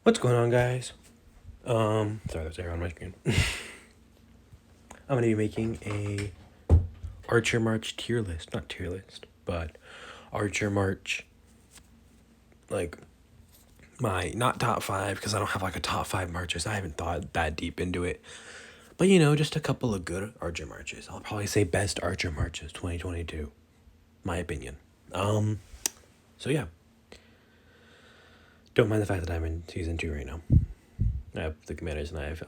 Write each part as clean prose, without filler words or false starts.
What's going on, guys? Sorry, there's air on my screen. I'm gonna be making a Archer March tier list, not tier list, but Archer March, like my not top five because I don't have like a top five marches. I haven't thought that deep into it, but just a couple of good Archer marches. I'll probably say best Archer marches 2022, my opinion. So yeah, don't mind the fact that I'm in season 2 right now. I have the commanders and I've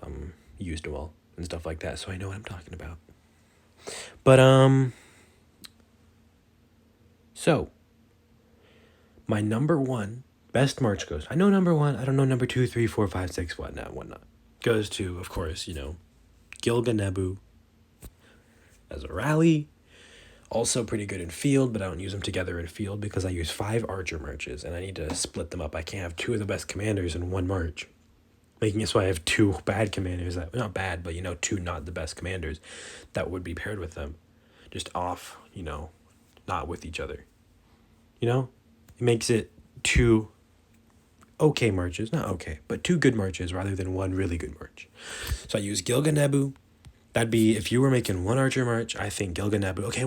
used them all and stuff like that, so I know what I'm talking about. But so my number one best March goes. I know number one. I don't know number 2, 3, 4, 5, 6, whatnot. Goes to, of course, Gilga Nebu as a rally. Also pretty good in field, but I don't use them together in field because I use 5 archer marches and I need to split them up. I can't have 2 of the best commanders in one march, making it so I have 2 bad commanders that not bad, but 2 not the best commanders that would be paired with them, just off, not with each other. It makes it 2 okay marches, not okay, but 2 good marches rather than 1 really good march. So I use Gilga Nebu. That'd be, if you were making 1 archer march, I think Gilga Nebu. Okay,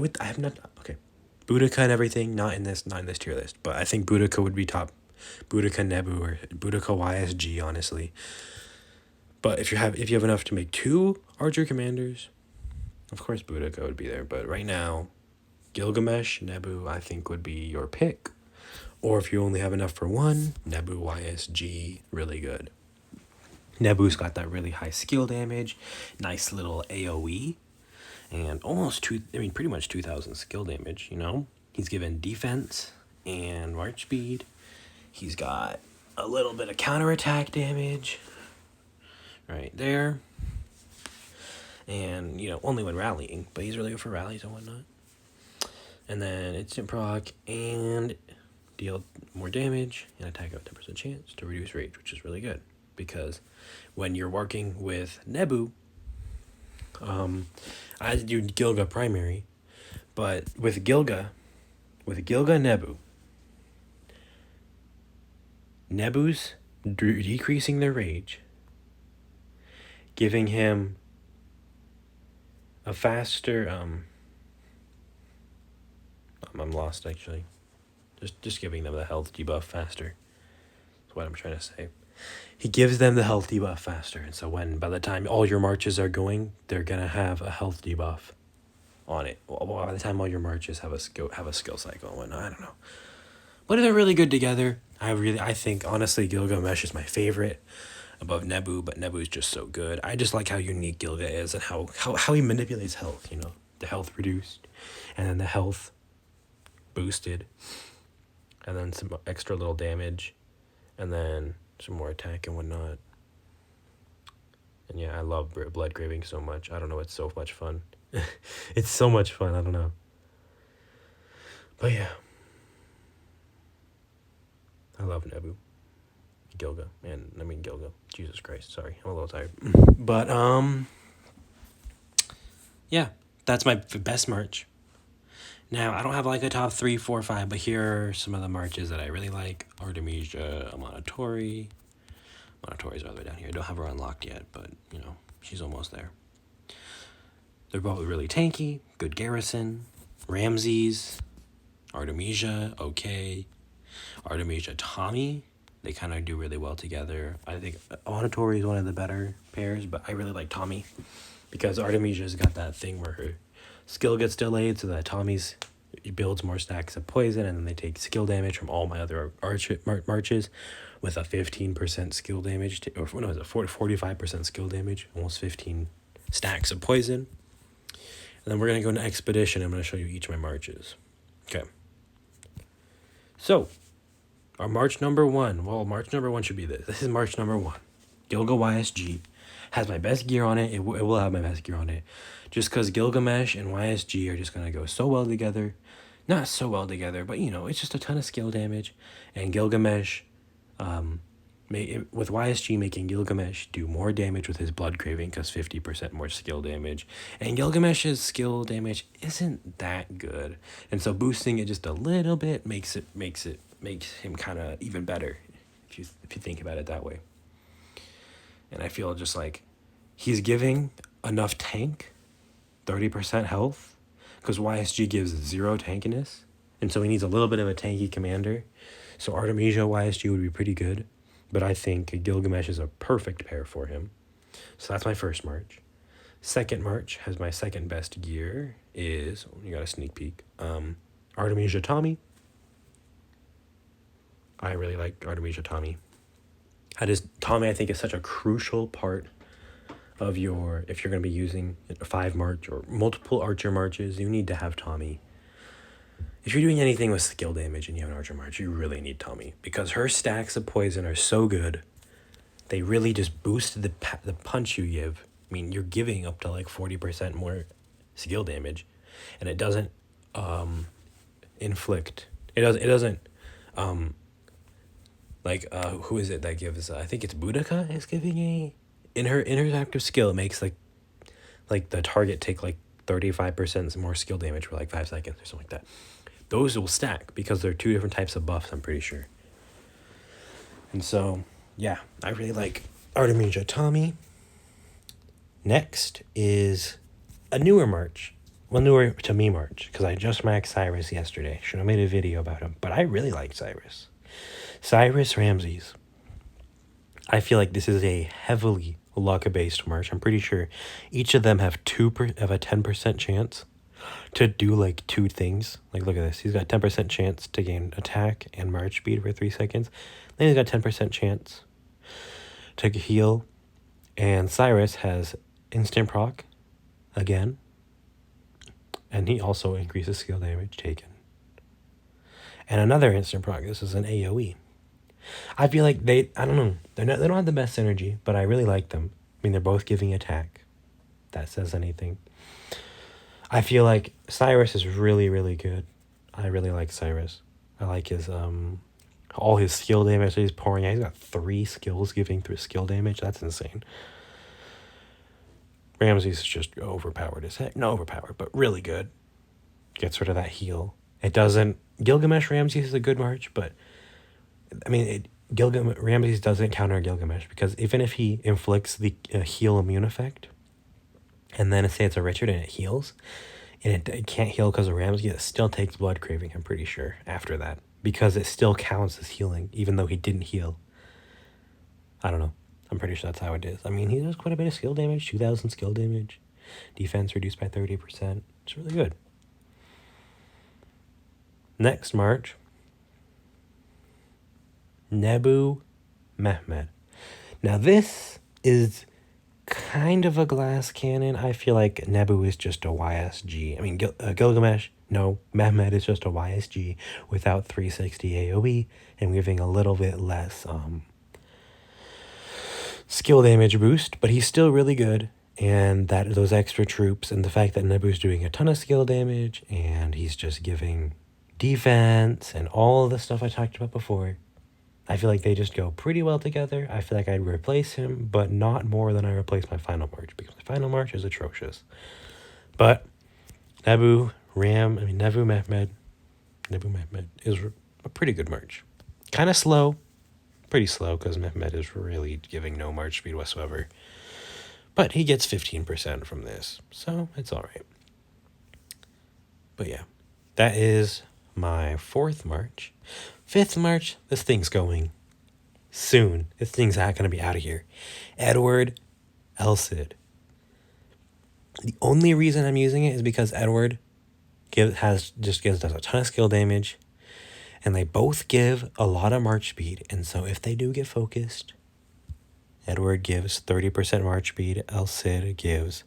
Boudica and everything, not in this tier list, but I think Boudica would be top. Boudica Nebu or Boudica YSG, honestly. But if you have enough to make 2 archer commanders, of course Boudica would be there. But right now, Gilgamesh Nebu I think would be your pick. Or if you only have enough for 1, Nebu YSG, really good. Nebu's got that really high skill damage, nice little AoE, and pretty much 2,000 skill damage, He's given defense and march speed. He's got a little bit of counterattack damage right there. And, only when rallying, but he's really good for rallies and whatnot. And then instant proc and deal more damage and attack at 10% chance to reduce rage, which is really good because when you're working with Nebu, I do Gilga primary, but with Gilga Nebu's decreasing their rage, giving him a faster I'm lost actually. Just giving them the health debuff faster. That's what I'm trying to say. He gives them the health debuff faster, and so by the time all your marches are going, they're gonna have a health debuff on it. Well, by the time all your marches have a skill cycle and whatnot, I don't know. But they're really good together. I think honestly Gilgamesh is my favorite above Nebu, but Nebu is just so good. I just like how unique Gilga is and how he manipulates health, the health reduced and then the health boosted and then some extra little damage and then some more attack and whatnot. And yeah, I love blood craving so much. I don't know, it's so much fun. It's so much fun, I don't know. But yeah. I love Nebu. Gilga. Jesus Christ, sorry. I'm a little tired. But yeah, that's my best march. Now, I don't have like a top 3, 4, 5, but here are some of the marches that I really like. Artemisia Amonatori. Amonatori's all the way down here. I don't have her unlocked yet, but, she's almost there. They're both really tanky, good garrison. Ramses, Artemisia, okay. Artemisia Tommy, they kind of do really well together. I think Amonatori is one of the better pairs, but I really like Tommy because Artemisia's got that thing where her skill gets delayed so that Tommy's builds more stacks of poison, and then they take skill damage from all my other marches with a 15% skill damage, 45% skill damage, almost 15 stacks of poison. And then we're going to go into Expedition. I'm going to show you each of my marches. Okay. So, our march number 1. Well, march number 1 should be this. This is march number 1. Gilga YSG has my best gear on it. It will have my best gear on it. Just because Gilgamesh and YSG are just going to go so well together. Not so well together, but, it's just a ton of skill damage. And Gilgamesh, with YSG making Gilgamesh do more damage with his blood craving because 50% more skill damage. And Gilgamesh's skill damage isn't that good. And so boosting it just a little bit makes him kind of even better if you think about it that way. And I feel just like he's giving enough tank, 30% health, because YSG gives 0 tankiness. And so he needs a little bit of a tanky commander. So Artemisia YSG would be pretty good. But I think Gilgamesh is a perfect pair for him. So that's my first march. Second march has my second best gear is, you got a sneak peek, Artemisia Tommy. I really like Artemisia Tommy. Tommy I think is such a crucial part of your, if you're going to be using a 5 march or multiple archer marches, you need to have Tommy. If you're doing anything with skill damage and you have an archer march, you really need Tommy, because her stacks of poison are so good. They really just boost the punch you give. I mean, you're giving up to like 40% more skill damage, and it doesn't inflict. It doesn't who is it that gives? I think it's Boudica is giving a in her active skill. It makes like the target take like 35% more skill damage for like 5 seconds or something like that. Those will stack because they're 2 different types of buffs, I'm pretty sure. And so, yeah, I really like Artemisia Tommy. Next is a newer march. Well, newer to me march, because I just maxed Cyrus yesterday. Should have made a video about him, but I really like Cyrus. Cyrus Ramses. I feel like this is a heavily luck-based march. I'm pretty sure each of them have a 10% chance to do like 2 things. Like, look at this. He's got 10% chance to gain attack and march speed for 3 seconds. Then he's got 10% chance to heal. And Cyrus has instant proc again. And he also increases skill damage taken. And another instant proc. This is an AoE. I feel like I don't know. They don't have the best synergy, but I really like them. I mean, they're both giving attack. If that says anything. I feel like Cyrus is really, really good. I really like Cyrus. I like his all his skill damage that he's pouring out. He's got 3 skills giving through skill damage. That's insane. Ramses is just overpowered as heck. Not overpowered, but really good. Gets rid of that heal. It doesn't... Gilgamesh Ramses is a good march, but... I mean, Ramses doesn't counter Gilgamesh, because even if he inflicts the heal immune effect, and then say it's a Richard and it heals, and it can't heal because of Ramses, it still takes blood craving, I'm pretty sure, after that. Because it still counts as healing, even though he didn't heal. I don't know. I'm pretty sure that's how it is. I mean, he does quite a bit of skill damage, 2,000 skill damage. Defense reduced by 30%. It's really good. Next march. Nebu Mehmed. Now this is kind of a glass cannon. I feel like Nebu is just a YSG. I mean, Gilgamesh, no, Mehmed is just a YSG without 360 AoE and giving a little bit less skill damage boost, but he's still really good. And that those extra troops and the fact that Nebu's doing a ton of skill damage and he's just giving defense and all of the stuff I talked about before, I feel like they just go pretty well together. I feel like I'd replace him, but not more than I replace my final march, because my final march is atrocious. But Nebu Mehmed is a pretty good march. Kind of slow. Pretty slow, because Mehmed is really giving no march speed whatsoever. But he gets 15% from this, so it's all right. But yeah, that is my 4th march. 5th march, this thing's going soon. This thing's not going to be out of here. Edward El-Cid. The only reason I'm using it is because Edward does a ton of skill damage, and they both give a lot of march speed. And so if they do get focused, Edward gives 30% march speed. El-Cid gives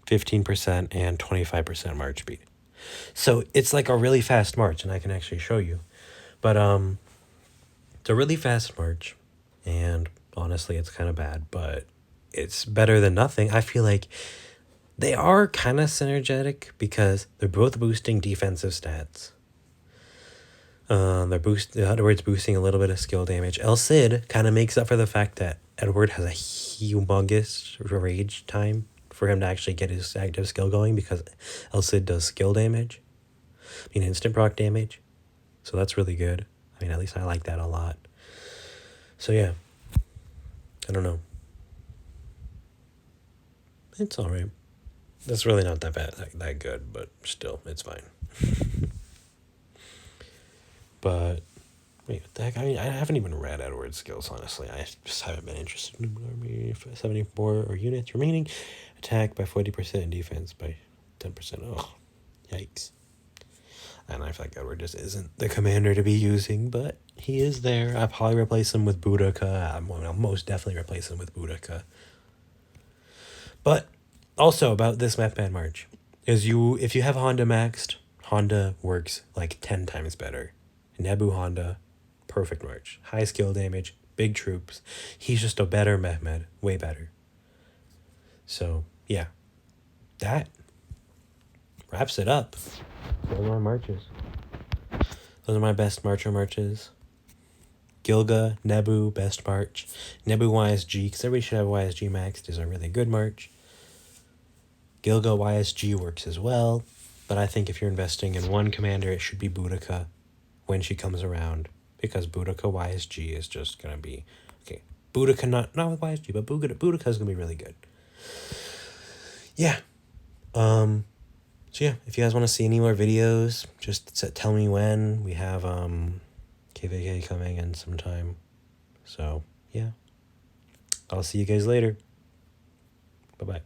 15% and 25% march speed. So it's like a really fast march, and I can actually show you. But it's a really fast march, and honestly, it's kind of bad, but it's better than nothing. I feel like they are kind of synergetic because they're both boosting defensive stats. Edward's boosting a little bit of skill damage. El-Cid kind of makes up for the fact that Edward has a humongous rage time for him to actually get his active skill going, because El-Cid does skill damage. I mean, instant proc damage. So that's really good. I mean, at least I like that a lot. So yeah, I don't know. It's alright. That's really not that bad, that good, but still, it's fine. But, wait, what the heck? I mean, I haven't even read Edward's skills, honestly. I just haven't been interested in army. 74 or units remaining. Attack by 40% and defense by 10%. Oh, yikes. And I feel like Edward just isn't the commander to be using, but he is there. I'll probably replace him with Boudica. I'll most definitely replace him with Boudica. But also about this map ban March is if you have Honda maxed, Honda works like 10 times better. Nebu Honda, perfect March. High skill damage, big troops. He's just a better Mehmed, way better. So, yeah. That wraps it up. Those are my marches. Those are my best marches. Gilga, Nebu, best march. Nebu YSG, because everybody should have YSG maxed, is a really good march. Gilga YSG works as well, but I think if you're investing in one commander, it should be Boudica when she comes around, because Boudica YSG is just going to be, okay, Boudica not with YSG, but Boudica is going to be really good. Yeah. So yeah, if you guys want to see any more videos, just tell me when. We have KVK coming in sometime. So yeah, I'll see you guys later. Bye-bye.